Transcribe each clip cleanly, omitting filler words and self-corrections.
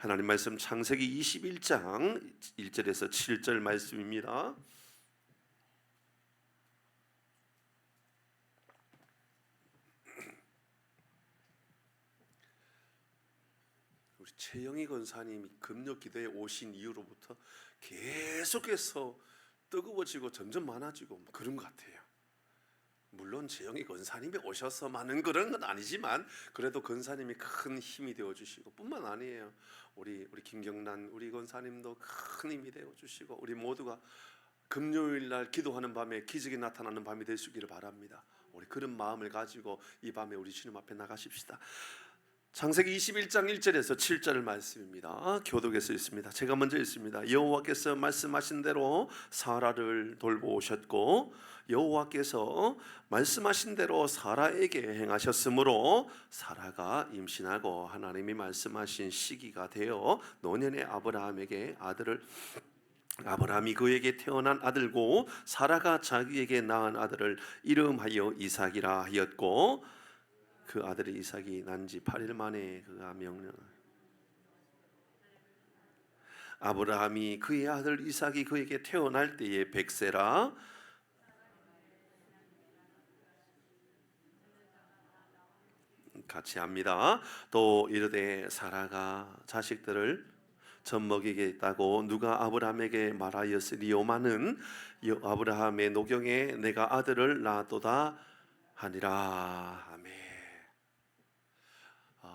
하나님 말씀 창세기 21장 1절에서 7절 말씀입니다. 우리 최영희 권사님이 금요 기도에 오신 이후로부터 계속해서 뜨거워지고 점점 많아지고 그런 것 같아요. 물론 최영희 권사님이 오셔서 많은 그런 건 아니지만 그래도 권사님이 큰 힘이 되어 주시고 뿐만 아니에요. 우리 김경란 우리 권사님도 큰 힘이 되어 주시고 우리 모두가 금요일 날 기도하는 밤에 기적이 나타나는 밤이 될 수 있기를 바랍니다. 우리 그런 마음을 가지고 이 밤에 우리 주님 앞에 나가십시다. 창세기 21장 1절에서 7절 말씀입니다. 교독에서 있습니다. 제가 먼저 읽습니다. 여호와께서 말씀하신 대로 사라를 돌보셨고 여호와께서 말씀하신 대로 사라에게 행하셨으므로 사라가 임신하고 하나님이 말씀하신 시기가 되어 노년의 아브라함이 그에게 태어난 아들고 사라가 자기에게 낳은 아들을 이름하여 이삭이라 하였고 그 아들이 이삭이 난 지 8일 만에 그가 아브라함이 그의 아들 이삭이 그에게 태어날 때에 100세라 같이 합니다. 또 이르되 사라가 자식들을 젖먹이겠다고 누가 아브라함에게 말하였으리오마는 아브라함의 노경에 내가 아들을 낳았도다 하니라. 아멘.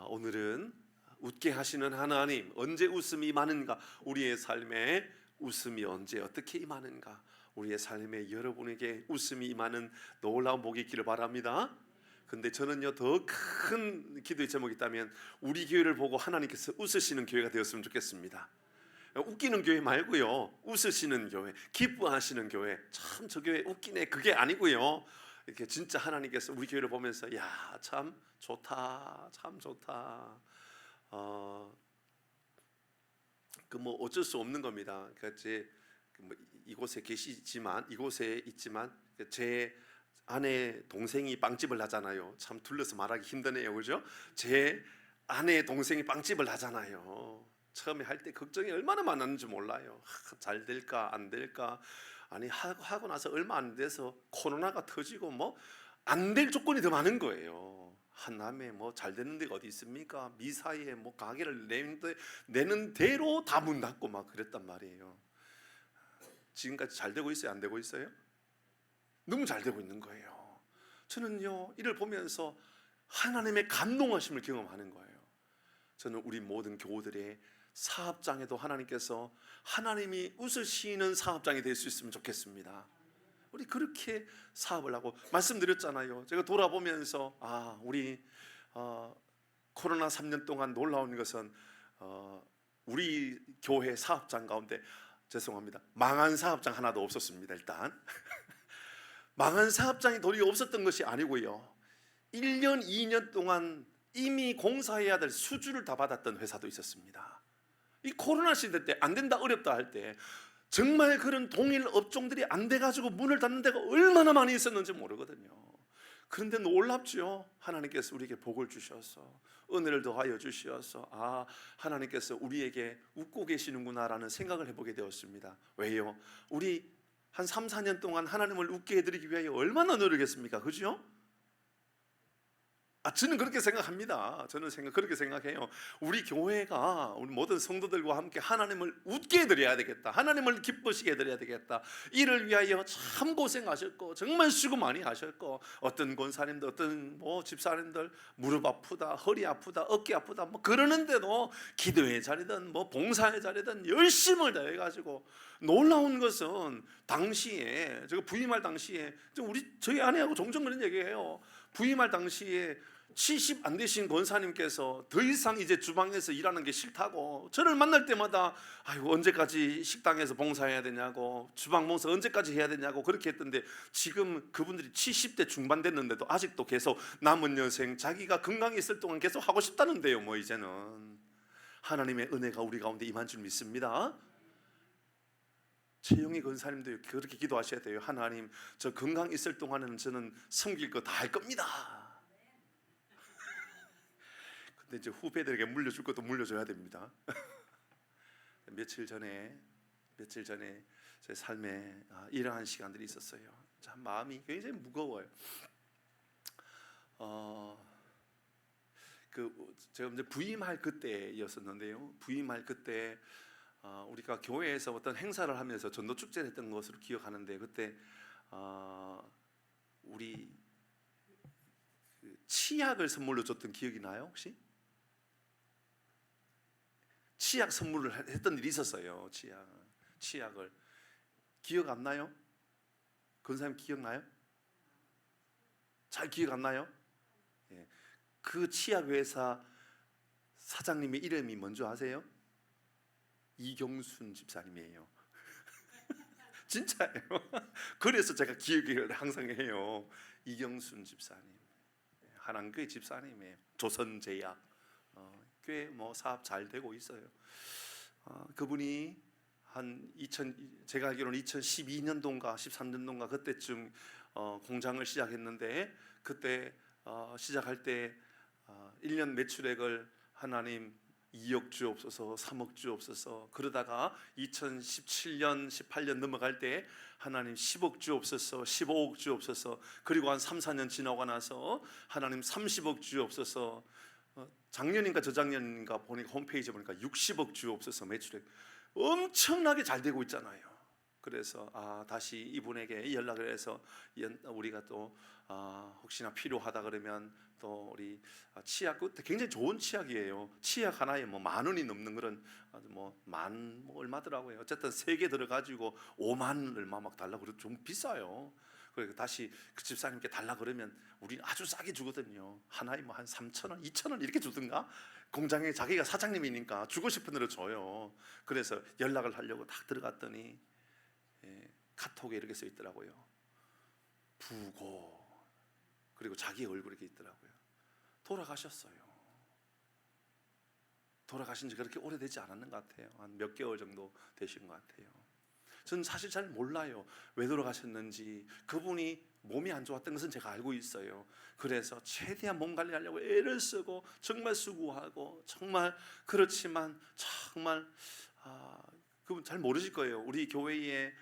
오늘은 웃게 하시는 하나님, 언제 웃음이 많은가? 우리의 삶에 웃음이 언제 어떻게 임하는가? 우리의 삶에 여러분에게 웃음이 임하는 놀라운 복이 있기를 바랍니다. 근데 저는요 더 큰 기도의 제목이 있다면 우리 교회를 보고 하나님께서 웃으시는 교회가 되었으면 좋겠습니다. 웃기는 교회 말고요, 웃으시는 교회, 기뻐하시는 교회. 참 저 교회 웃기네, 그게 아니고요, 이렇게 진짜 하나님께서 우리 교회를 보면서 야, 참 좋다, 참 좋다. 그 뭐 어쩔 수 없는 겁니다. 그러니까 이곳에 있지만 제 아내 동생이 빵집을 하잖아요. 참 둘러서 말하기 힘드네요, 그죠? 제 아내 동생이 빵집을 하잖아요. 처음에 할 때 걱정이 얼마나 많았는지 몰라요. 잘 될까 안 될까. 아니 하고 나서 얼마 안 돼서 코로나가 터지고 뭐 안 될 조건이 더 많은 거예요. 한남에 뭐 잘 되는 데가 어디 있습니까? 미사에 뭐 가게를 내는 대로 다 문 닫고 막 그랬단 말이에요. 지금까지 잘 되고 있어요, 안 되고 있어요? 너무 잘 되고 있는 거예요. 저는요 이를 보면서 하나님의 감동하심을 경험하는 거예요. 저는 우리 모든 교우들의 사업장에도 하나님께서 하나님이 웃으시는 사업장이 될 수 있으면 좋겠습니다. 우리 그렇게 사업을 하고 말씀드렸잖아요. 제가 돌아보면서 우리 코로나 3년 동안 놀라운 것은 우리 교회 사업장 가운데 죄송합니다, 망한 사업장 하나도 없었습니다. 일단 망한 사업장이 도리어 없었던 것이 아니고요, 1년 2년 동안 이미 공사해야 될 수주를 다 받았던 회사도 있었습니다. 이 코로나 시대 때 안 된다 어렵다 할 때 정말 그런 동일 업종들이 안 돼가지고 문을 닫는 데가 얼마나 많이 있었는지 모르거든요. 그런데 놀랍죠. 하나님께서 우리에게 복을 주셔서 은혜를 더하여 주셔서 하나님께서 우리에게 웃고 계시는구나라는 생각을 해보게 되었습니다. 왜요? 우리 한 3, 4년 동안 하나님을 웃게 해드리기 위하여 얼마나 노력했습니까? 그죠? 저는 그렇게 생각합니다. 그렇게 생각해요. 우리 교회가 우리 모든 성도들과 함께 하나님을 웃게 해드려야 되겠다, 하나님을 기쁘시게 해드려야 되겠다, 이를 위하여 참 고생하셨고 정말 수고 많이 하셨고, 어떤 권사님들, 어떤 집사님들 무릎 아프다, 허리 아프다, 어깨 아프다 그러는데도 기도의 자리든 봉사의 자리든 열심을 다해가지고, 놀라운 것은 당시에 제가 부임할 당시에 저희 아내하고 종종 그런 얘기해요. 부임할 당시에 70 안 되신 권사님께서 더 이상 이제 주방에서 일하는 게 싫다고 저를 만날 때마다 언제까지 식당에서 봉사해야 되냐고, 주방 봉사 언제까지 해야 되냐고 그렇게 했던데, 지금 그분들이 70대 중반 됐는데도 아직도 계속 남은 여생 자기가 건강이 있을 동안 계속 하고 싶다는데요. 이제는 하나님의 은혜가 우리 가운데 임한 줄 믿습니다. 최영희 권사님도 그렇게 기도하셔야 돼요. 하나님, 저 건강 있을 동안에는 저는 섬길 거 다 할 겁니다. 근데 이제 후배들에게 물려줄 것도 물려줘야 됩니다. 며칠 전에 제 삶에 이러한 시간들이 있었어요. 참 마음이 굉장히 무거워요. 제가 이제 부임할 그때였었는데요. 부임할 그때 우리가 교회에서 어떤 행사를 하면서 전도 축제를 했던 것으로 기억하는데, 그때 우리 치약을 선물로 줬던 기억이 나요 혹시? 치약 선물을 했던 일이 있었어요. 치약을 기억 안 나요? 그런 사람 기억나요? 잘 기억 안 나요? 예. 그 치약 회사 사장님의 이름이 뭔지 아세요? 이경순 집사님이에요. 진짜예요. 그래서 제가 기억을 항상 해요. 이경순 집사님, 한안교회 집사님이에요. 조선제약 꽤 사업 잘 되고 있어요. 그분이 제가 알기로는 2012년도인가 13년도인가 그때쯤 공장을 시작했는데, 그때 시작할 때 1년 매출액을 하나님 2억 주옵소서, 3억 주옵소서, 그러다가 2017년, 18년 넘어갈 때 하나님 10억 주옵소서, 15억 주옵소서, 그리고 한 3, 4년 지나고 나서 하나님 30억 주옵소서, 작년인가 저작년인가 보니까 홈페이지 보니까 60억 주옵소서, 매출액 엄청나게 잘 되고 있잖아요. 그래서 다시 이분에게 연락을 해서 우리가 또 혹시나 필요하다 그러면 또 우리 치약, 굉장히 좋은 치약이에요. 치약 하나에 10,000원이 넘는 그런 얼마더라고요. 어쨌든 3개 들어가지고 50,000원 얼마 막 달라고. 그래서 좀 비싸요. 그래서 다시 그 집사님께 달라 그러면 우리는 아주 싸게 주거든요. 하나에 한 3,000원, 2,000원 이렇게 주든가. 공장에 자기가 사장님이니까 주고 싶은 대로 줘요. 그래서 연락을 하려고 딱 들어갔더니 카톡에 이렇게 써 있더라고요. 부고, 그리고 자기 얼굴이 이렇게 있더라고요. 돌아가셨어요. 돌아가신 지 그렇게 오래되지 않았는 것 같아요. 한 몇 개월 정도 되신 것 같아요. 저는 사실 잘 몰라요. 왜 돌아가셨는지. 그분이 몸이 안 좋았던 것은 제가 알고 있어요. 그래서 최대한 몸 관리하려고 애를 쓰고 정말 수고하고, 정말 그렇지만 정말 그분 잘 모르실 거예요. 우리 교회에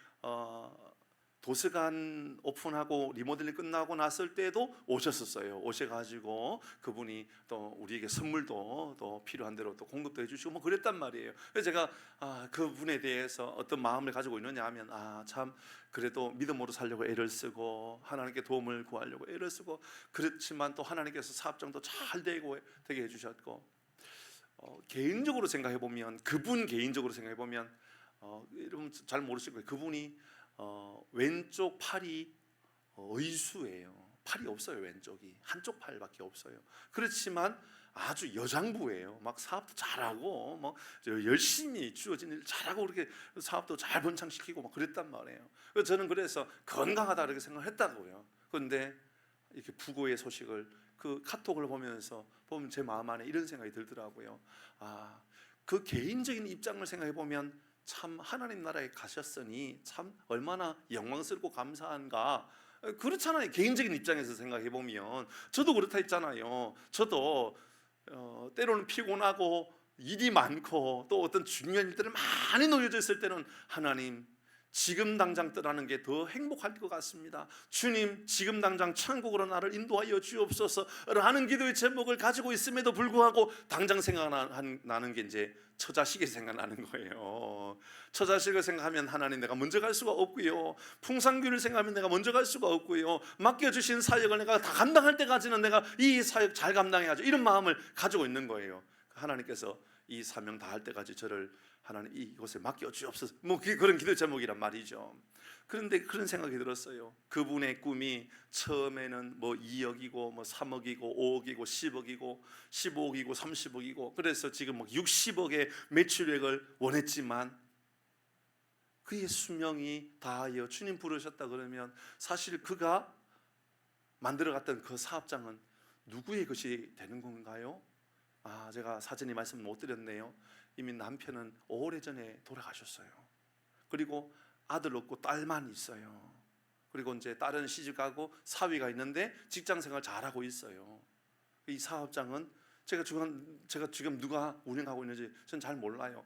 도서관 오픈하고 리모델링 끝나고 났을 때도 오셨었어요. 오셔가지고 그분이 또 우리에게 선물도 또 필요한 대로 또 공급도 해주시고 그랬단 말이에요. 그래서 제가 그분에 대해서 어떤 마음을 가지고 있느냐 하면 참 그래도 믿음으로 살려고 애를 쓰고 하나님께 도움을 구하려고 애를 쓰고, 그렇지만 또 하나님께서 사업장도 잘 되게 해주셨고, 개인적으로 생각해 보면, 그분 개인적으로 생각해 보면 여러분 잘 모르실 거예요. 그분이 왼쪽 팔이 의수예요. 팔이 없어요. 왼쪽이 한쪽 팔밖에 없어요. 그렇지만 아주 여장부예요. 막 사업도 잘하고 열심히 주어진 일 잘하고, 그렇게 사업도 잘 번창시키고 그랬단 말이에요. 그래서 저는 그래서 건강하다 이렇게 생각했다고요. 그런데 이렇게 부고의 소식을 그 카톡을 보면서 보면 제 마음 안에 이런 생각이 들더라고요. 그 개인적인 입장을 생각해 보면 참 하나님 나라에 가셨으니 참 얼마나 영광스럽고 감사한가. 그렇잖아요. 개인적인 입장에서 생각해 보면 저도 그렇다 했잖아요. 저도 때로는 피곤하고 일이 많고 또 어떤 중요한 일들이 많이 놓여져 있을 때는 하나님, 지금 당장 떠나는 게 더 행복할 것 같습니다. 주님, 지금 당장 천국으로 나를 인도하여 주옵소서 라는 기도의 제목을 가지고 있음에도 불구하고 당장 생각나는 게 이제 처자식이 생각나는 거예요. 처자식을 생각하면 하나님, 내가 먼저 갈 수가 없고요. 풍산교를 생각하면 내가 먼저 갈 수가 없고요. 맡겨주신 사역을 내가 다 감당할 때까지는 내가 이 사역 잘 감당해야죠. 이런 마음을 가지고 있는 거예요. 하나님께서 이 사명 다 할 때까지 저를 하나님 이곳에 맡겨 주옵소서, 그런 기도 제목이란 말이죠. 그런데 그런 생각이 들었어요. 그분의 꿈이 처음에는 2억이고 3억이고 5억이고 10억이고 15억이고 30억이고, 그래서 지금 60억의 매출액을 원했지만 그의 수명이 다하여 주님 부르셨다 그러면 사실 그가 만들어갔던 그 사업장은 누구의 것이 되는 건가요? 제가 사전에 말씀 못 드렸네요. 이미 남편은 오래전에 돌아가셨어요. 그리고 아들 없고 딸만 있어요. 그리고 이제 딸은 시집가고 사위가 있는데 직장생활 잘하고 있어요. 이 사업장은 제가 지금 누가 운영하고 있는지 저는 잘 몰라요.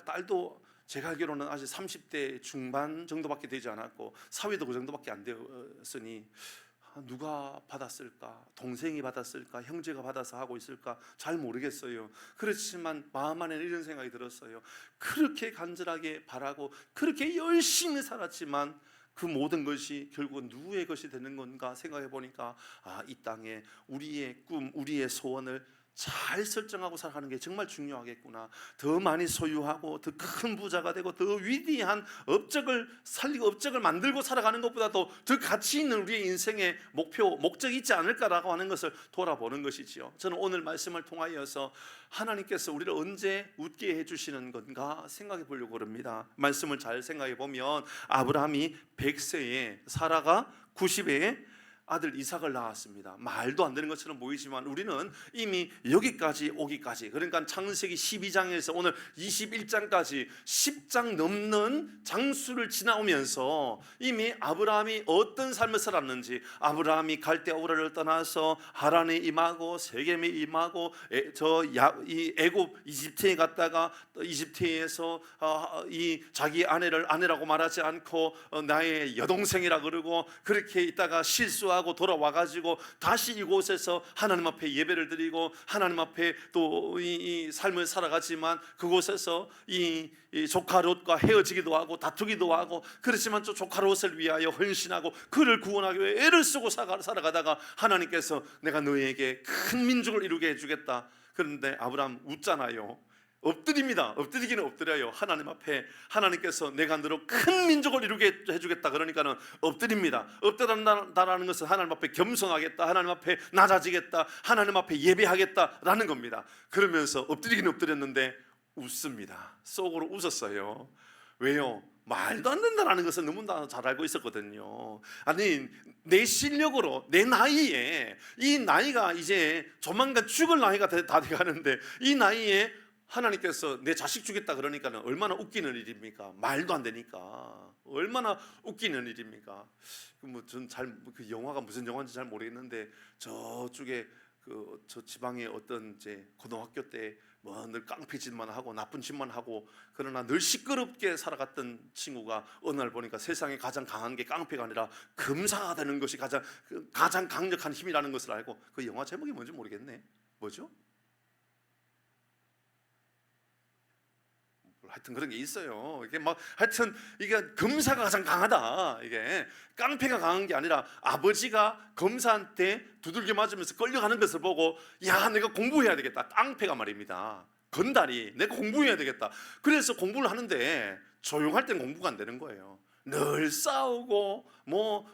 딸도 제가 알기로는 아직 30대 중반 정도밖에 되지 않았고 사위도 그 정도밖에 안 되었으니 누가 받았을까? 동생이 받았을까? 형제가 받아서 하고 있을까? 잘 모르겠어요. 그렇지만 마음 안에는 이런 생각이 들었어요. 그렇게 간절하게 바라고 그렇게 열심히 살았지만 그 모든 것이 결국은 누구의 것이 되는 건가 생각해 보니까 이 땅에 우리의 꿈, 우리의 소원을 잘 설정하고 살아가는 게 정말 중요하겠구나. 더 많이 소유하고 더 큰 부자가 되고 더 위대한 업적을 살리고 업적을 만들고 살아가는 것보다도 더 가치 있는 우리의 인생의 목표, 목적이 있지 않을까라고 하는 것을 돌아보는 것이지요. 저는 오늘 말씀을 통하여서 하나님께서 우리를 언제 웃게 해주시는 건가 생각해 보려고 합니다. 말씀을 잘 생각해 보면 아브라함이 100세에 사라가 90에 아들 이삭을 낳았습니다. 말도 안 되는 것처럼 보이지만 우리는 이미 여기까지 오기까지, 그러니까 창세기 12장에서 오늘 21장까지 10장 넘는 장수를 지나오면서 이미 아브라함이 어떤 삶을 살았는지, 아브라함이 갈대 우라를 떠나서 하란에 임하고 세겜에 임하고 이 애굽 이집트에 갔다가 이집트에서 이 자기 아내를 아내라고 말하지 않고 나의 여동생이라 그러고 그렇게 있다가 실수하고 돌아와가지고 다시 이곳에서 하나님 앞에 예배를 드리고 하나님 앞에 또 이 삶을 살아가지만 그곳에서 이 조카 롯과 헤어지기도 하고 다투기도 하고 그렇지만 또 조카 롯을 위하여 헌신하고 그를 구원하기 위해 애를 쓰고 살아가다가 하나님께서 내가 너희에게 큰 민족을 이루게 해주겠다. 그런데 아브라함 웃잖아요. 엎드립니다. 엎드리기는 엎드려요. 하나님 앞에 하나님께서 내가 너로 큰 민족을 이루게 해주겠다. 그러니까는 엎드립니다. 엎드린다라는 것은 하나님 앞에 겸손하겠다, 하나님 앞에 낮아지겠다, 하나님 앞에 예배하겠다라는 겁니다. 그러면서 엎드리기는 엎드렸는데 웃습니다. 속으로 웃었어요. 왜요? 말도 안 된다라는 것을 너무나 잘 알고 있었거든요. 아니 내 실력으로 내 나이에, 이 나이가 이제 조만간 죽을 나이가 다 돼가는데 이 나이에 하나님께서 내 자식 주겠다 그러니까 얼마나 웃기는 일입니까? 말도 안 되니까 얼마나 웃기는 일입니까? 전 그 영화가 무슨 영화인지 잘 모르겠는데 저쪽에 저 지방의 어떤 이제 고등학교 때 뭐 늘 깡패짓만 하고 나쁜 짓만 하고 그러나 늘 시끄럽게 살아갔던 친구가 어느 날 보니까 세상에 가장 강한 게 깡패가 아니라 금사가 되는 것이 가장 강력한 힘이라는 것을 알고, 그 영화 제목이 뭔지 모르겠네. 뭐죠? 하여튼 그런 게 있어요. 이게 막 하여튼 이게 검사가 가장 강하다. 이게 깡패가 강한 게 아니라 아버지가 검사한테 두들겨 맞으면서 끌려가는 것을 보고 야 내가 공부해야 되겠다. 깡패가 말입니다. 건달이 내가 공부해야 되겠다. 그래서 공부를 하는데 조용할 땐 공부가 안 되는 거예요. 늘 싸우고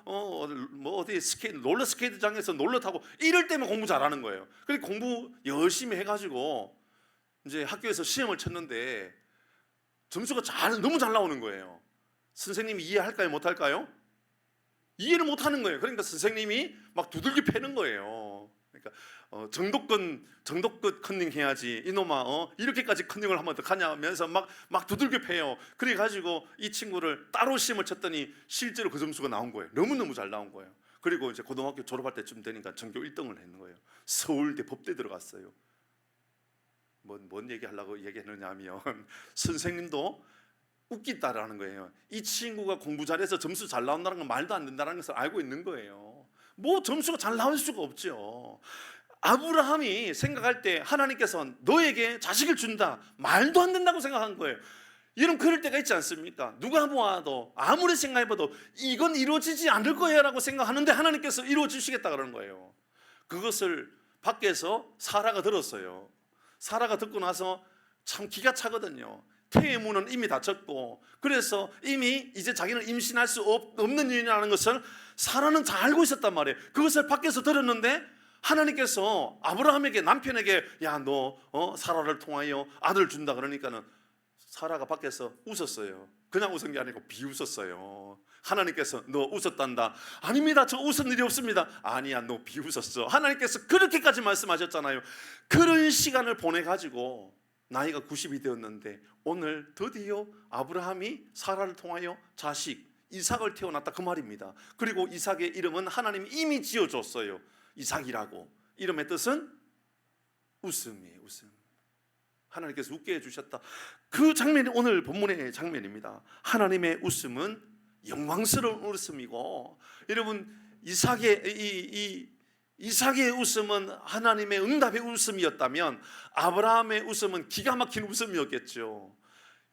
어디 롤러 스케이트장에서 놀러 타고 이럴 때만 공부 잘하는 거예요. 그래서 공부 열심히 해가지고 이제 학교에서 시험을 쳤는데 점수가 너무 잘 나오는 거예요. 선생님이 이해할까요? 못할까요? 이해를 못하는 거예요. 그러니까 선생님이 막 두들겨 패는 거예요. 그러니까 정도껏 컨닝 해야지 이놈아 이렇게까지 컨닝을 하면 어떡하냐면서 막 두들겨 패요. 그래가지고 이 친구를 따로 시험을 쳤더니 실제로 그 점수가 나온 거예요. 너무너무 잘 나온 거예요. 그리고 이제 고등학교 졸업할 때쯤 되니까 전교 1등을 했는 거예요. 서울대 법대 들어갔어요. 뭔 얘기하려고 얘기했느냐 하면 선생님도 웃기다라는 거예요. 이 친구가 공부 잘해서 점수 잘 나온다는 건 말도 안 된다는 것을 알고 있는 거예요. 뭐 점수가 잘 나올 수가 없죠. 아브라함이 생각할 때 하나님께서 너에게 자식을 준다, 말도 안 된다고 생각한 거예요. 여러분 그럴 때가 있지 않습니까? 누가 보아도 아무리 생각해봐도 이건 이루어지지 않을 거야 라고 생각하는데 하나님께서 이루어주시겠다 그러는 거예요. 그것을 밖에서 사라가 들었어요. 사라가 듣고 나서 참 기가 차거든요. 태의 문은 이미 닫혔고 그래서 이미 이제 자기는 임신할 수 없는 일이라는 것을 사라는 잘 알고 있었단 말이에요. 그것을 밖에서 들었는데 하나님께서 아브라함에게, 남편에게 야 너 사라를 통하여 아들을 준다 그러니까는 사라가 밖에서 웃었어요. 그냥 웃은 게 아니고 비웃었어요. 하나님께서 너 웃었단다. 아닙니다. 저 웃은 일이 없습니다. 아니야 너 비웃었어. 하나님께서 그렇게까지 말씀하셨잖아요. 그런 시간을 보내가지고 나이가 90이 되었는데 오늘 드디어 아브라함이 사라를 통하여 자식 이삭을 태어났다 그 말입니다. 그리고 이삭의 이름은 하나님이 이미 지어줬어요. 이삭이라고. 이름의 뜻은 웃음이에요. 웃음. 하나님께서 웃게 해주셨다. 그 장면이 오늘 본문의 장면입니다. 하나님의 웃음은 영광스러운 웃음이고, 여러분 이삭의 웃음은 하나님의 응답의 웃음이었다면 아브라함의 웃음은 기가 막힌 웃음이었겠죠.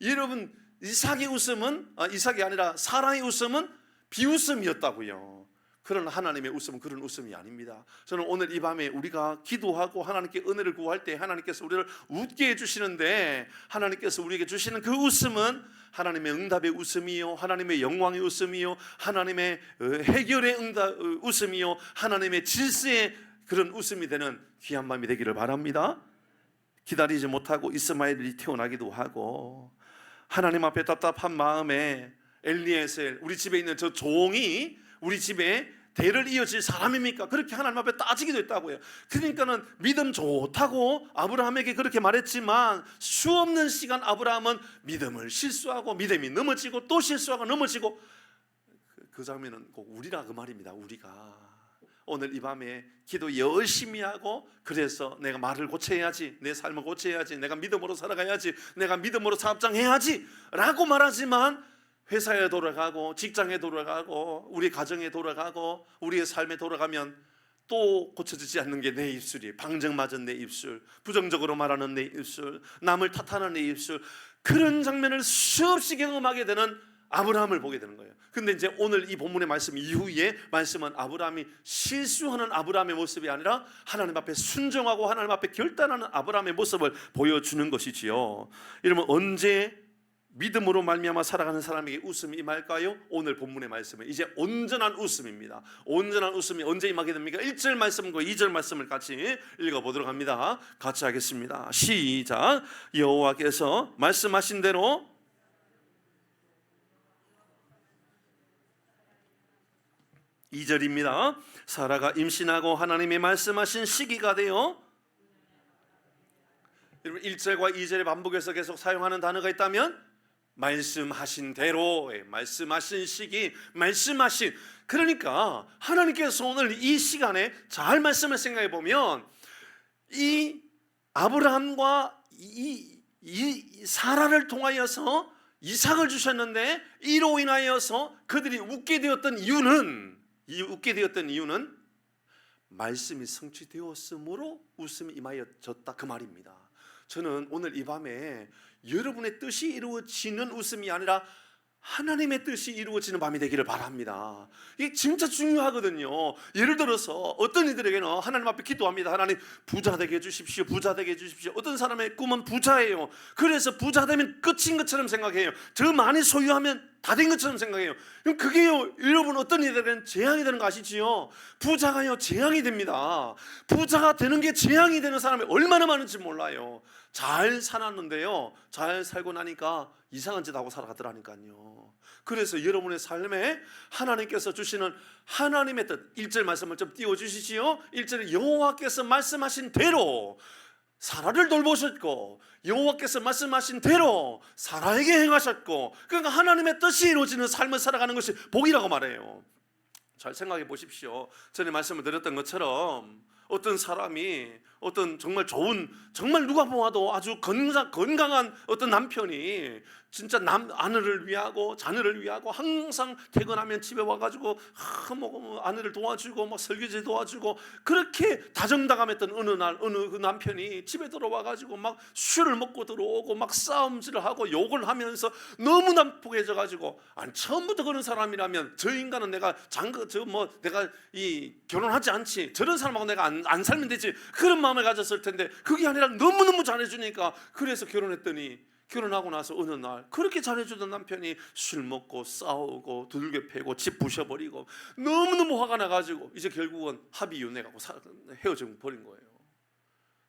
여러분 이삭의 웃음은 이삭이 아니라 사라의 웃음은 비웃음이었다고요. 그런 하나님의 웃음은 그런 웃음이 아닙니다. 저는 오늘 이 밤에 우리가 기도하고 하나님께 은혜를 구할 때 하나님께서 우리를 웃게 해주시는데, 하나님께서 우리에게 주시는 그 웃음은 하나님의 응답의 웃음이요, 하나님의 영광의 웃음이요, 하나님의 해결의 웃음이요, 하나님의 질서의 그런 웃음이 되는 귀한 밤이 되기를 바랍니다. 기다리지 못하고 이스마엘이 태어나기도 하고, 하나님 앞에 답답한 마음에 엘리에셀, 우리 집에 있는 저 종이 우리 집에 대를 이어질 사람입니까? 그렇게 하나님 앞에 따지기도 했다고요. 그러니까는 믿음 좋다고 아브라함에게 그렇게 말했지만 수없는 시간 아브라함은 믿음을 실수하고 믿음이 넘어지고 또 실수하고 넘어지고, 그 장면은 꼭 우리라 그 말입니다. 우리가 오늘 이 밤에 기도 열심히 하고, 그래서 내가 말을 고쳐야지, 내 삶을 고쳐야지, 내가 믿음으로 살아가야지, 내가 믿음으로 사업장해야지 라고 말하지만 회사에 돌아가고 직장에 돌아가고 우리 가정에 돌아가고 우리의 삶에 돌아가면 또 고쳐지지 않는 게 내 입술이, 방정맞은 내 입술, 부정적으로 말하는 내 입술, 남을 탓하는 내 입술, 그런 장면을 수없이 경험하게 되는 아브라함을 보게 되는 거예요. 근데 이제 오늘 이 본문의 말씀 이후에 말씀은 아브라함이 실수하는 아브라함의 모습이 아니라 하나님 앞에 순종하고 하나님 앞에 결단하는 아브라함의 모습을 보여주는 것이지요. 여러분 언제 믿음으로 말미암아 살아가는 사람에게 웃음이 임할까요? 오늘 본문의 말씀은 이제 온전한 웃음입니다. 온전한 웃음이 언제 임하게 됩니까? 1절 말씀과 2절 말씀을 같이 읽어보도록 합니다. 같이 하겠습니다. 시작. 여호와께서 말씀하신 대로 2절입니다. 사라가 임신하고 하나님이 말씀하신 시기가 되어, 여러분 1절과 2절의 반복해서 계속 사용하는 단어가 있다면 말씀하신 대로, 말씀하신 시기, 말씀하신, 그러니까 하나님께서 오늘 이 시간에 잘 말씀을 생각해 보면 이 아브라함과 이 사라를 통하여서 이삭을 주셨는데 이로 인하여서 그들이 웃게 되었던 이유는 말씀이 성취되었으므로 웃음이 임하여졌다 그 말입니다. 저는 오늘 이 밤에 여러분의 뜻이 이루어지는 웃음이 아니라 하나님의 뜻이 이루어지는 밤이 되기를 바랍니다. 이게 진짜 중요하거든요. 예를 들어서 어떤 이들에게는 하나님 앞에 기도합니다. 하나님 부자 되게 해주십시오, 부자 되게 해주십시오. 어떤 사람의 꿈은 부자예요. 그래서 부자 되면 끝인 것처럼 생각해요. 저 많이 소유하면 다 된 것처럼 생각해요. 그럼 그게요, 여러분 어떤 이들에게는 재앙이 되는 거 아시지요? 부자가요 재앙이 됩니다. 부자가 되는 게 재앙이 되는 사람이 얼마나 많은지 몰라요. 잘 살았는데요, 잘 살고 나니까 이상한 짓 하고 살아가더라니까요. 그래서 여러분의 삶에 하나님께서 주시는 하나님의 뜻, 1절 말씀을 좀 띄워주시지요. 1절에 여호와께서 말씀하신 대로 사라를 돌보셨고, 여호와께서 말씀하신 대로 사라에게 행하셨고, 그러니까 하나님의 뜻이 이루어지는 삶을 살아가는 것이 복이라고 말해요. 잘 생각해 보십시오. 전에 말씀을 드렸던 것처럼 어떤 사람이 어떤 정말 좋은, 정말 누가 보아도 아주 건강한 어떤 남편이 진짜 아내를 위하고 자녀를 위하고 항상 퇴근하면 집에 와가지고 아내를 도와주고 막 설거지 도와주고, 그렇게 다정다감했던 어느 그 남편이 집에 들어와가지고 막 술을 먹고 들어오고 막 싸움질을 하고 욕을 하면서 너무 난폭해져가지고, 아니 처음부터 그런 사람이라면 저 인간은 내가 내가 결혼하지 않지, 저런 사람하고 내가 안 살면 되지, 그런 마음을 가졌을 텐데 그게 아니라 너무너무 잘해주니까 그래서 결혼했더니, 결혼하고 나서 어느 날 그렇게 잘해주던 남편이 술 먹고 싸우고 두들겨 패고 집 부셔버리고 너무너무 화가 나가지고 이제 결국은 합의윤회하고 헤어져 버린 거예요.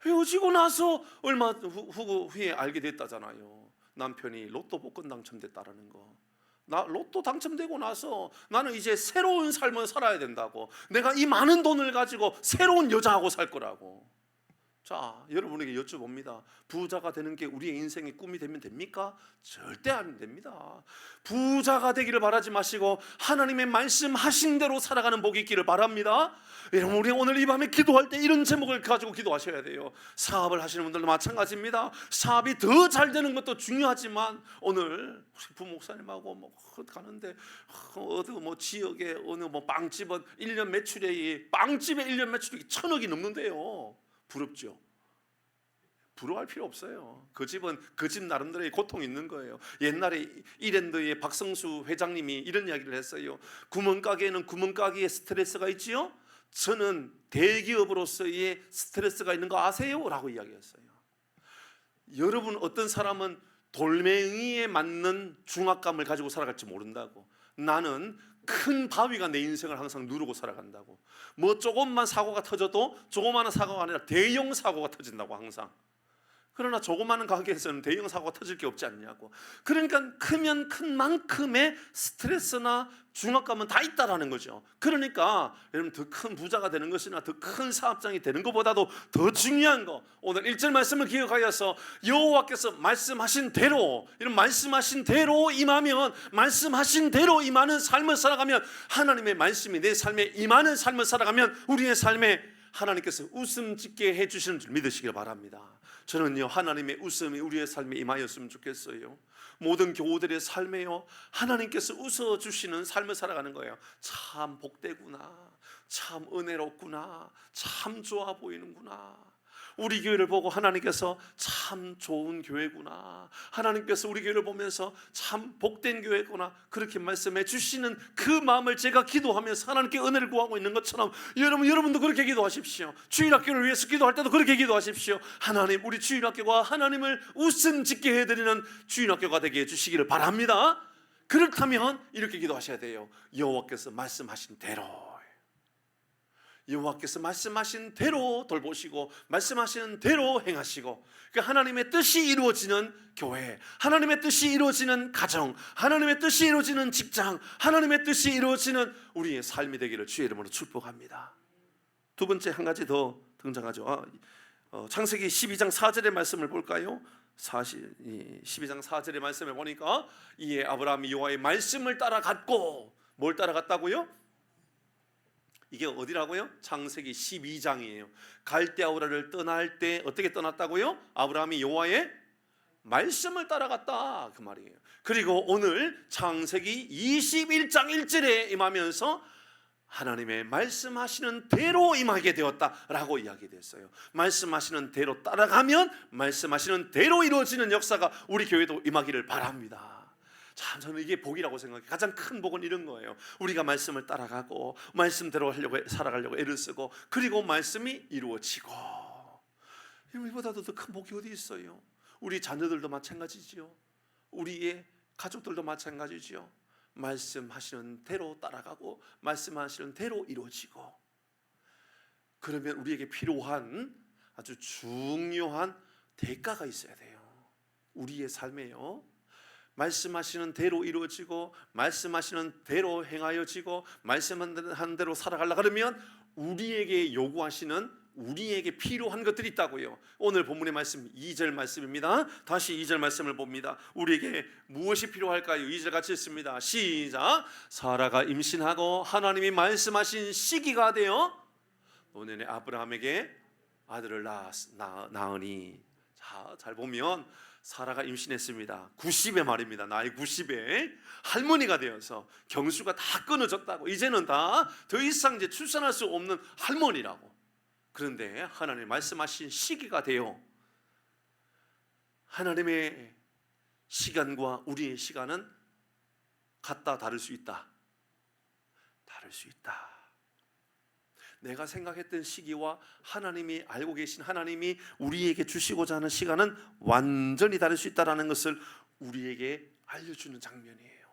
헤어지고 나서 얼마 후에 알게 됐다잖아요. 남편이 로또 복권 당첨됐다라는 거. 로또 당첨되고 나서 나는 이제 새로운 삶을 살아야 된다고, 내가 이 많은 돈을 가지고 새로운 여자하고 살 거라고. 자, 여러분에게 여쭤봅니다. 부자가 되는 게 우리의 인생의 꿈이 되면 됩니까? 절대 안 됩니다. 부자가 되기를 바라지 마시고 하나님의 말씀하신 대로 살아가는 복이 있기를 바랍니다. 여러분, 우리 오늘 이 밤에 기도할 때 이런 제목을 가지고 기도하셔야 돼요. 사업을 하시는 분들도 마찬가지입니다. 사업이 더 잘 되는 것도 중요하지만 오늘 부목사님하고 뭐 가는데 어디 뭐 지역에 어느 뭐 빵집은 1년 매출이 빵집의 1년 매출이 1,000억이 넘는데요. 부럽죠? 부러워할 필요 없어요. 그 집은 그 집 나름대로의 고통이 있는 거예요. 옛날에 이랜드의 박성수 회장님이 이런 이야기를 했어요. 구멍가게에는 구멍가게의 스트레스가 있지요. 저는 대기업으로서의 스트레스가 있는 거 아세요? 라고 이야기했어요. 여러분, 어떤 사람은 돌멩이에 맞는 중압감을 가지고 살아갈지 모른다고. 나는 큰 바위가 내 인생을 항상 누르고 살아간다고. 뭐 조금만 사고가 터져도 조그마한 사고가 아니라 대형 사고가 터진다고 항상. 그러나 조그마한 가게에서는 대형 사고가 터질 게 없지 않냐고. 그러니까 크면 큰 만큼의 스트레스나 중압감은 다 있다라는 거죠. 그러니까 여러분, 더 큰 부자가 되는 것이나 더 큰 사업장이 되는 것보다도 더 중요한 거, 오늘 1절 말씀을 기억하여서 여호와께서 말씀하신 대로, 이런 말씀하신 대로 임하면, 말씀하신 대로 임하는 삶을 살아가면, 하나님의 말씀이 내 삶에 임하는 삶을 살아가면 우리의 삶에 하나님께서 웃음 짓게 해주시는 줄 믿으시길 바랍니다. 저는요, 하나님의 웃음이 우리의 삶에 임하였으면 좋겠어요. 모든 교우들의 삶에요, 하나님께서 웃어주시는 삶을 살아가는 거예요. 참 복되구나, 참 은혜롭구나, 참 좋아 보이는구나. 우리 교회를 보고 하나님께서 참 좋은 교회구나, 하나님께서 우리 교회를 보면서 참 복된 교회구나, 그렇게 말씀해 주시는 그 마음을 제가 기도하면서 하나님께 은혜를 구하고 있는 것처럼 여러분도 그렇게 기도하십시오. 주일학교를 위해서 기도할 때도 그렇게 기도하십시오. 하나님, 우리 주일학교가 하나님을 웃음 짓게 해드리는 주일학교가 되게 해주시기를 바랍니다. 그렇다면 이렇게 기도하셔야 돼요. 여호와께서 말씀하신 대로, 여호와께서 말씀하신 대로 돌보시고 말씀하시는 대로 행하시고, 그 하나님의 뜻이 이루어지는 교회, 하나님의 뜻이 이루어지는 가정, 하나님의 뜻이 이루어지는 직장, 하나님의 뜻이 이루어지는 우리의 삶이 되기를 주의 이름으로 축복합니다. 두 번째, 한 가지 더 등장하죠. 창세기 12장 4절의 말씀을 볼까요? 12장 4절의 말씀을 보니까, 이에 아브라함이 여호와의 말씀을 따라갔고, 뭘 따라갔다고요? 이게 어디라고요? 창세기 12장이에요. 갈대아우라를 떠날 때 어떻게 떠났다고요? 아브라함이 여호와의 말씀을 따라갔다, 그 말이에요. 그리고 오늘 창세기 21장 1절에 임하면서 하나님의 말씀하시는 대로 임하게 되었다라고 이야기됐어요. 말씀하시는 대로 따라가면 말씀하시는 대로 이루어지는 역사가 우리 교회도 임하기를 바랍니다. 참, 저는 이게 복이라고 생각해요. 가장 큰 복은 이런 거예요. 우리가 말씀을 따라가고 말씀대로 살아가려고 애를 쓰고, 그리고 말씀이 이루어지고. 이보다도 더 큰 복이 어디 있어요? 우리 자녀들도 마찬가지지요. 우리의 가족들도 마찬가지지요. 말씀하시는 대로 따라가고 말씀하시는 대로 이루어지고. 그러면 우리에게 필요한 아주 중요한 대가가 있어야 돼요. 우리의 삶에요, 말씀하시는 대로 이루어지고 말씀하시는 대로 행하여지고 말씀한 대로 살아가려고 하면 우리에게 요구하시는, 우리에게 필요한 것들이 있다고요. 오늘 본문의 말씀 2절 말씀입니다. 다시 2절 말씀을 봅니다. 우리에게 무엇이 필요할까요? 2절 같이 읽습니다. 시작. 사라가 임신하고 하나님이 말씀하신 시기가 되어 노년의 아브라함에게 아들을 낳으니. 자, 잘 보면 사라가 임신했습니다. 90에 말입니다. 나이 90에 할머니가 되어서 경수가 다 끊어졌다고. 이제는 다 더 이상 이제 출산할 수 없는 할머니라고. 그런데 하나님 말씀하신 시기가 되어, 하나님의 시간과 우리의 시간은 같다, 다를 수 있다. 다를 수 있다. 내가 생각했던 시기와 하나님이 알고 계신, 하나님이 우리에게 주시고자 하는 시간은 완전히 다를 수 있다는 것을 우리에게 알려주는 장면이에요.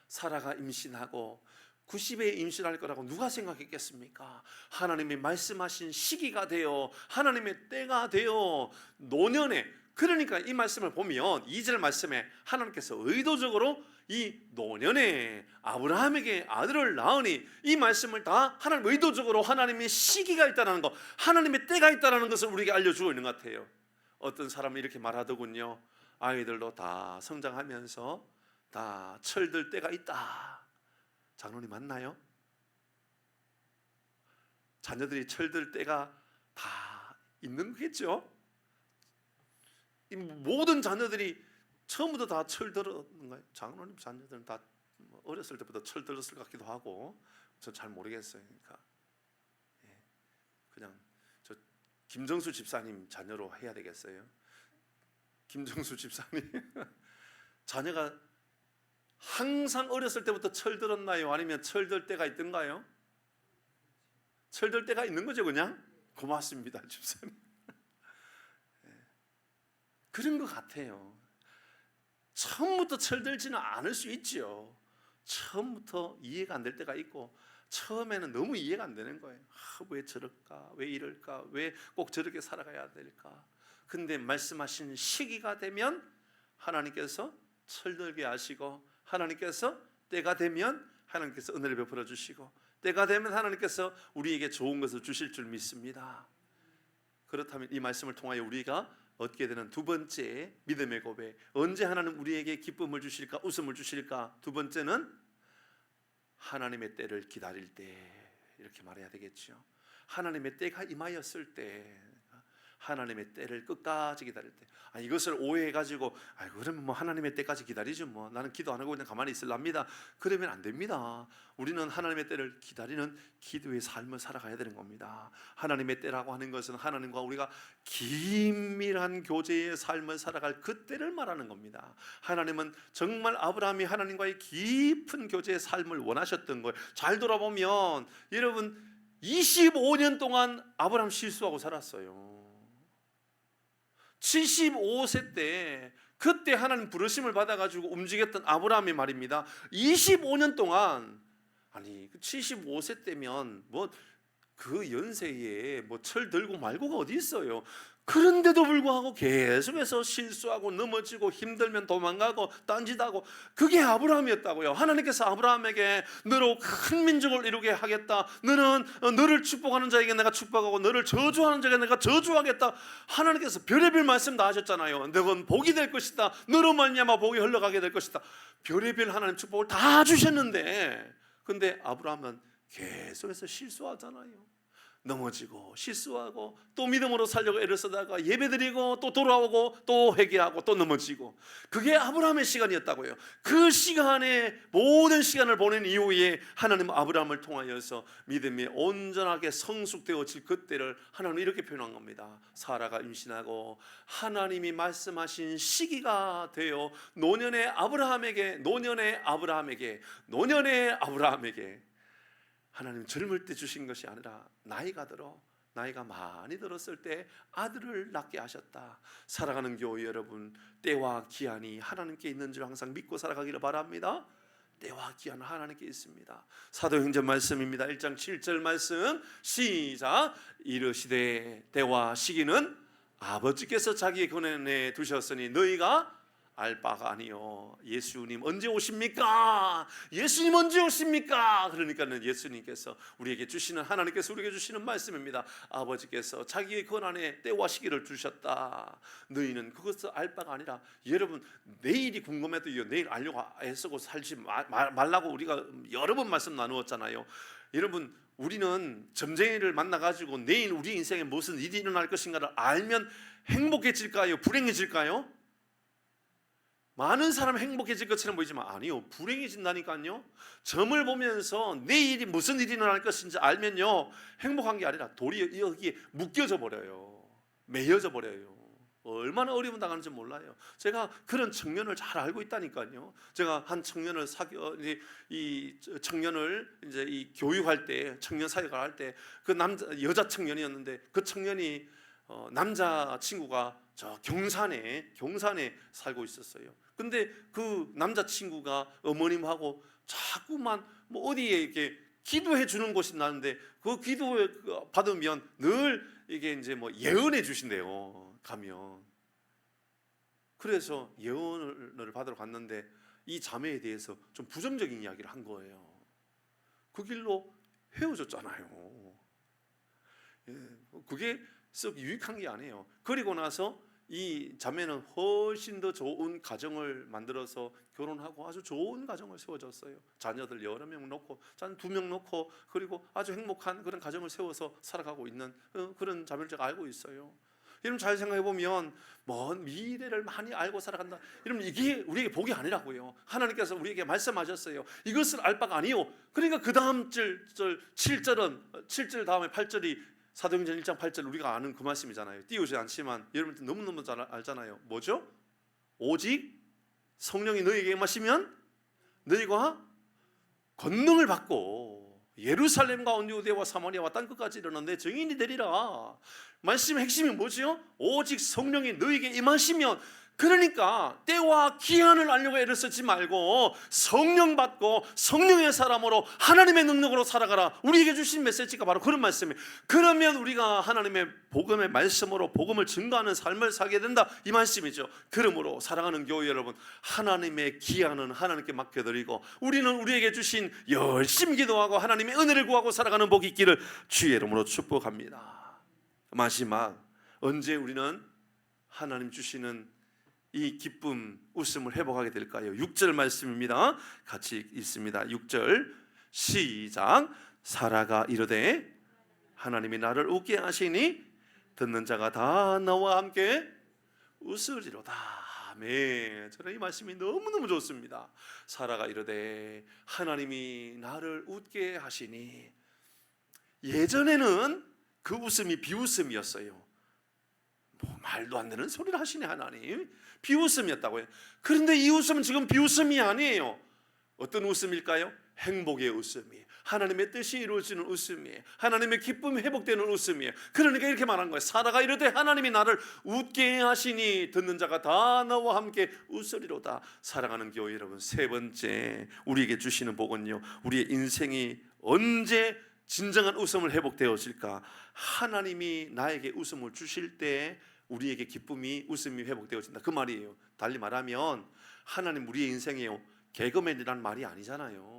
사라가 임신하고 90에 임신할 거라고 누가 생각했겠습니까? 하나님이 말씀하신 시기가 되어, 하나님의 때가 되어 노년에 그러니까 이 말씀을 보면 2절 말씀에 하나님께서 의도적으로 이 노년에 아브라함에게 아들을 낳으니, 이 말씀을 다 하나님 의도적으로 하나님의 시기가 있다는 것, 하나님의 때가 있다는 것을 우리에게 알려주고 있는 것 같아요. 어떤 사람은 이렇게 말하더군요. 아이들도 다 성장하면서 다 철들 때가 있다. 장로님 맞나요? 자녀들이 철들 때가 다 있는 거겠죠? 이 모든 자녀들이 처음부터 다 철들었는가요? 장로님 자녀들은 다 어렸을 때부터 철들었을 것 같기도 하고, 저 잘 모르겠어요. 그러니까 그냥 저 김정수 집사님 자녀로 해야 되겠어요. 김정수 집사님 자녀가 항상 어렸을 때부터 철들었나요? 아니면 철들 때가 있던가요? 철들 때가 있는 거죠. 그냥 고맙습니다, 집사님. 그런 것 같아요. 처음부터 철들지는 않을 수 있죠. 처음부터 이해가 안 될 때가 있고, 처음에는 너무 이해가 안 되는 거예요. 왜 저럴까? 왜 이럴까? 왜 꼭 저렇게 살아가야 될까? 근데 말씀하신 시기가 되면 하나님께서 철들게 하시고, 하나님께서 때가 되면 하나님께서 은혜를 베풀어 주시고, 때가 되면 하나님께서 우리에게 좋은 것을 주실 줄 믿습니다. 그렇다면 이 말씀을 통하여 우리가 얻게 되는 두 번째 믿음의 고백, 언제 하나님 우리에게 기쁨을 주실까, 웃음을 주실까? 두 번째는 하나님의 때를 기다릴 때, 이렇게 말해야 되겠죠. 하나님의 때가 임하였을 때, 하나님의 때를 끝까지 기다릴 때. 이것을 오해해가지고 그러면 뭐 하나님의 때까지 기다리죠, 뭐 나는 기도 안 하고 그냥 가만히 있을랍니다. 그러면 안 됩니다. 우리는 하나님의 때를 기다리는 기도의 삶을 살아가야 되는 겁니다. 하나님의 때라고 하는 것은 하나님과 우리가 긴밀한 교제의 삶을 살아갈 그 때를 말하는 겁니다. 하나님은 정말 아브라함이 하나님과의 깊은 교제의 삶을 원하셨던 거예요. 잘 돌아보면 여러분 25년 동안 아브라함 실수하고 살았어요. 75세 때, 그때 하나님 부르심을 받아가지고 움직였던 아브라함이 말입니다. 25년 동안, 75세 때면 뭐 그 연세에 뭐 철 들고 말고가 어디 있어요. 그런데도 불구하고 계속해서 실수하고 넘어지고, 힘들면 도망가고 딴짓하고, 그게 아브라함이었다고요. 하나님께서 아브라함에게 너로 큰 민족을 이루게 하겠다, 너는 너를 축복하는 자에게 내가 축복하고 너를 저주하는 자에게 내가 저주하겠다, 하나님께서 별의별 말씀 다 하셨잖아요. 너는 복이 될 것이다, 너로 말미암아 복이 흘러가게 될 것이다, 별의별 하나님 축복을 다 주셨는데, 근데 아브라함은 계속해서 실수하잖아요. 넘어지고 실수하고, 또 믿음으로 살려고 애를 쓰다가 예배드리고 또 돌아오고 또 회개하고 또 넘어지고, 그게 아브라함의 시간이었다고요. 그 시간에 모든 시간을 보낸 이후에 하나님 아브라함을 통하여서 믿음이 온전하게 성숙되어질 그때를 하나님은 이렇게 표현한 겁니다. 사라가 임신하고 하나님이 말씀하신 시기가 되어 노년의 아브라함에게 하나님 젊을 때 주신 것이 아니라 나이가 많이 들었을 때 아들을 낳게 하셨다. 살아가는 교회 여러분, 때와 기한이 하나님께 있는 줄 항상 믿고 살아가기를 바랍니다. 때와 기한은 하나님께 있습니다. 사도행전 말씀입니다. 1장 7절 말씀 시작. 이르시되 때와 시기는 아버지께서 자기의 권한에 두셨으니 너희가 알 바가 아니요. 예수님 언제 오십니까? 예수님 언제 오십니까? 그러니까는 예수님께서 우리에게 주시는, 하나님께서 우리에게 주시는 말씀입니다. 아버지께서 자기의 권한에 때와 시기를 주셨다. 너희는 그것을 알 바가 아니라, 여러분 내일이 궁금해도 내일 알려고 애쓰고 살지 말라고 우리가 여러 번 말씀 나누었잖아요. 여러분 우리는 점쟁이를 만나가지고 내일 우리 인생에 무슨 일이 일어날 것인가를 알면 행복해질까요? 불행해질까요? 많은 사람이 행복해질 것처럼 보이지만 아니요, 불행해진다니까요. 점을 보면서 내일이 무슨 일이 일어날 것인지 알면요, 행복한 게 아니라 도리어 여기에 묶여져 버려요. 매여져 버려요. 얼마나 어려움 당하는지 몰라요. 제가 그런 청년을 잘 알고 있다니까요. 제가 한 청년을 이 청년을 이제 이 교육할 때, 청년 사역을 할 때, 그 여자 청년이었는데, 그 청년이 남자 친구가 저 경산에 살고 있었어요. 근데 그 남자친구가 어머님하고 자꾸만 뭐 어디에 이렇게 기도해 주는 곳이 나는데, 그 기도에 받으면 늘 이게 이제 뭐 예언해 주신대요. 가면 그래서 예언을 받으러 갔는데 이 자매에 대해서 좀 부정적인 이야기를 한 거예요. 그 길로 헤어졌잖아요. 그게 썩 유익한 게 아니에요. 그리고 나서 이 자매는 훨씬 더 좋은 가정을 만들어서 결혼하고 아주 좋은 가정을 세워줬어요. 자녀들 여러 명 놓고, 자녀 2명 놓고, 그리고 아주 행복한 그런 가정을 세워서 살아가고 있는 그런 자매를 제가 알고 있어요. 여러분 잘 생각해 보면 먼 미래를 많이 알고 살아간다. 여러분 이게 우리에게 복이 아니라고요. 하나님께서 우리에게 말씀하셨어요. 이것을 알 바가 아니요. 그러니까 그 다음 7절 다음에 8절이 사도행전 1장 8절 우리가 아는 그 말씀이잖아요. 띄우지 않지만 여러분 너무너무 잘 알잖아요. 뭐죠? 오직 성령이 너희에게 임하시면 너희가 권능을 받고 예루살렘과 온 유대와 사마리아와 땅 끝까지 이르는 내 증인이 되리라. 말씀의 핵심이 뭐죠? 오직 성령이 너희에게 임하시면, 그러니까 때와 기한을 알려고 애를 쓰지 말고 성령 받고 성령의 사람으로 하나님의 능력으로 살아가라. 우리에게 주신 메시지가 바로 그런 말씀이에요. 그러면 우리가 하나님의 복음의 말씀으로 복음을 증거하는 삶을 살게 된다, 이 말씀이죠. 그러므로 사랑하는 교회 여러분, 하나님의 기한은 하나님께 맡겨드리고 우리는 우리에게 주신 열심히 기도하고 하나님의 은혜를 구하고 살아가는 복이 있기를 주의 이름으로 축복합니다. 마지막, 언제 우리는 하나님 주시는 이 기쁨, 웃음을 회복하게 될까요? 6절 말씀입니다. 같이 읽습니다. 6절 시작. 사라가 이르되 하나님이 나를 웃게 하시니 듣는 자가 다 나와 함께 웃으리로다. 아멘. 저는 이 말씀이 너무너무 좋습니다. 사라가 이르되 하나님이 나를 웃게 하시니, 예전에는 그 웃음이 비웃음이었어요. 말도 안 되는 소리를 하시네 하나님. 비웃음이었다고요. 그런데 이 웃음은 지금 비웃음이 아니에요. 어떤 웃음일까요? 행복의 웃음이, 하나님의 뜻이 이루어지는 웃음이에요. 하나님의 기쁨이 회복되는 웃음이에요. 그러니까 이렇게 말한 거예요. 사라가 이르되 하나님이 나를 웃게 하시니 듣는 자가 다 나와 함께 웃으리로다. 사랑하는 교회 여러분, 세 번째 우리에게 주시는 복은요, 우리의 인생이 언제 진정한 웃음을 회복되어질까? 하나님이 나에게 웃음을 주실 때 우리에게 기쁨이, 웃음이 회복되어진다, 그 말이에요. 달리 말하면 하나님 우리의 인생이요 개그맨이란 말이 아니잖아요.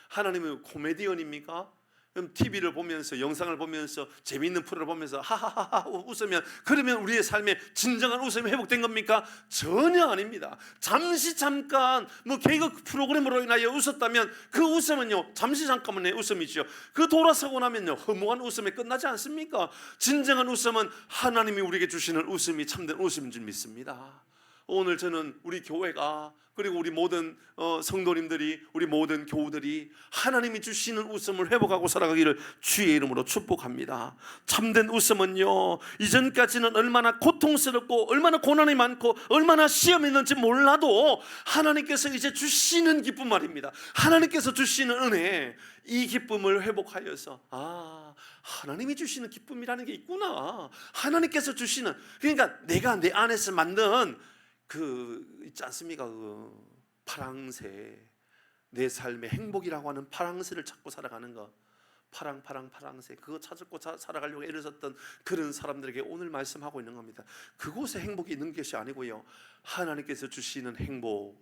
하나님은 코미디언입니까? 그럼 TV를 보면서, 영상을 보면서, 재미있는 프로를 보면서 하하하하 웃으면, 그러면 우리의 삶에 진정한 웃음이 회복된 겁니까? 전혀 아닙니다. 잠깐 개그 프로그램으로 인하여 웃었다면 그 웃음은요 잠시 잠깐만의 웃음이죠. 그 돌아서고 나면요 허무한 웃음에 끝나지 않습니까? 진정한 웃음은 하나님이 우리에게 주시는 웃음이 참된 웃음인 줄 믿습니다. 오늘 저는 우리 교회가, 그리고 우리 모든 성도님들이, 우리 모든 교우들이 하나님이 주시는 웃음을 회복하고 살아가기를 주의 이름으로 축복합니다. 참된 웃음은요, 이전까지는 얼마나 고통스럽고 얼마나 고난이 많고 얼마나 시험이 있는지 몰라도 하나님께서 이제 주시는 기쁨 말입니다. 하나님께서 주시는 은혜, 이 기쁨을 회복하여서 하나님이 주시는 기쁨이라는 게 있구나. 하나님께서 주시는, 그러니까 내가 내 안에서 만든 있지 않습니까? 파랑새, 내 삶의 행복이라고 하는 파랑새를 찾고 살아가는 거, 파랑새, 그거 찾고 살아가려고 애를 썼던 그런 사람들에게 오늘 말씀하고 있는 겁니다. 그곳에 행복이 있는 것이 아니고요, 하나님께서 주시는 행복,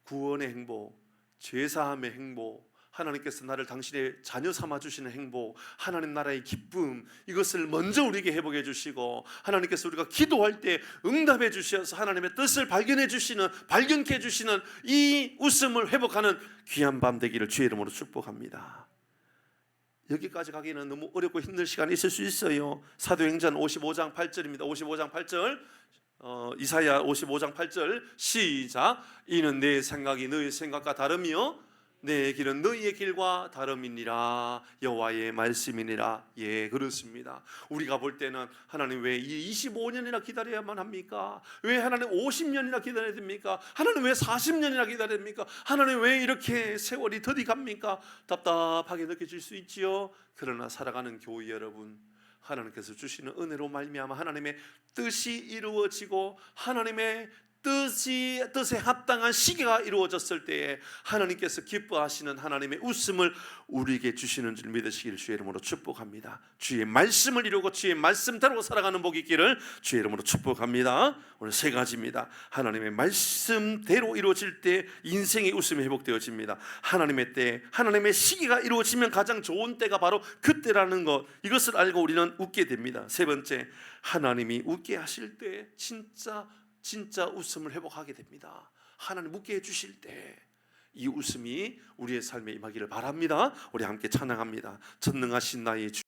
구원의 행복, 죄사함의 행복, 하나님께서 나를 당신의 자녀 삼아 주시는 행복, 하나님 나라의 기쁨, 이것을 먼저 우리에게 회복해 주시고, 하나님께서 우리가 기도할 때 응답해 주셔서 하나님의 뜻을 발견케 해주시는 이 웃음을 회복하는 귀한 밤 되기를 주의 이름으로 축복합니다. 여기까지 가기는 너무 어렵고 힘든 시간이 있을 수 있어요. 사도행전 55장 8절입니다. 55장 8절, 이사야 55장 8절 시작. 이는 내 생각이 너희 생각과 다르며 내 길은 너희의 길과 다름이니라. 여호와의 말씀이니라. 예, 그렇습니다. 우리가 볼 때는 하나님 왜 25년이나 기다려야만 합니까? 왜 하나님 50년이나 기다려야 됩니까? 하나님 왜 40년이나 기다려야 됩니까? 하나님 왜 이렇게 세월이 더디 갑니까? 답답하게 느껴질 수 있지요. 그러나 살아가는 교회 여러분, 하나님께서 주시는 은혜로 말미암아 하나님의 뜻이 이루어지고 하나님의 뜻에 합당한 시기가 이루어졌을 때에 하나님께서 기뻐하시는 하나님의 웃음을 우리에게 주시는 줄 믿으시기를 주의 이름으로 축복합니다. 주의 말씀을 이루고 주의 말씀대로 살아가는 복이 있기를 주의 이름으로 축복합니다. 오늘 세 가지입니다. 하나님의 말씀대로 이루어질 때 인생의 웃음이 회복되어집니다. 하나님의 때, 하나님의 시기가 이루어지면 가장 좋은 때가 바로 그때라는 것, 이것을 알고 우리는 웃게 됩니다. 세 번째, 하나님이 웃게 하실 때 진짜 웃음을 회복하게 됩니다. 하나님 웃게 해주실 때 이 웃음이 우리의 삶에 임하기를 바랍니다. 우리 함께 찬양합니다. 전능하신 나의 주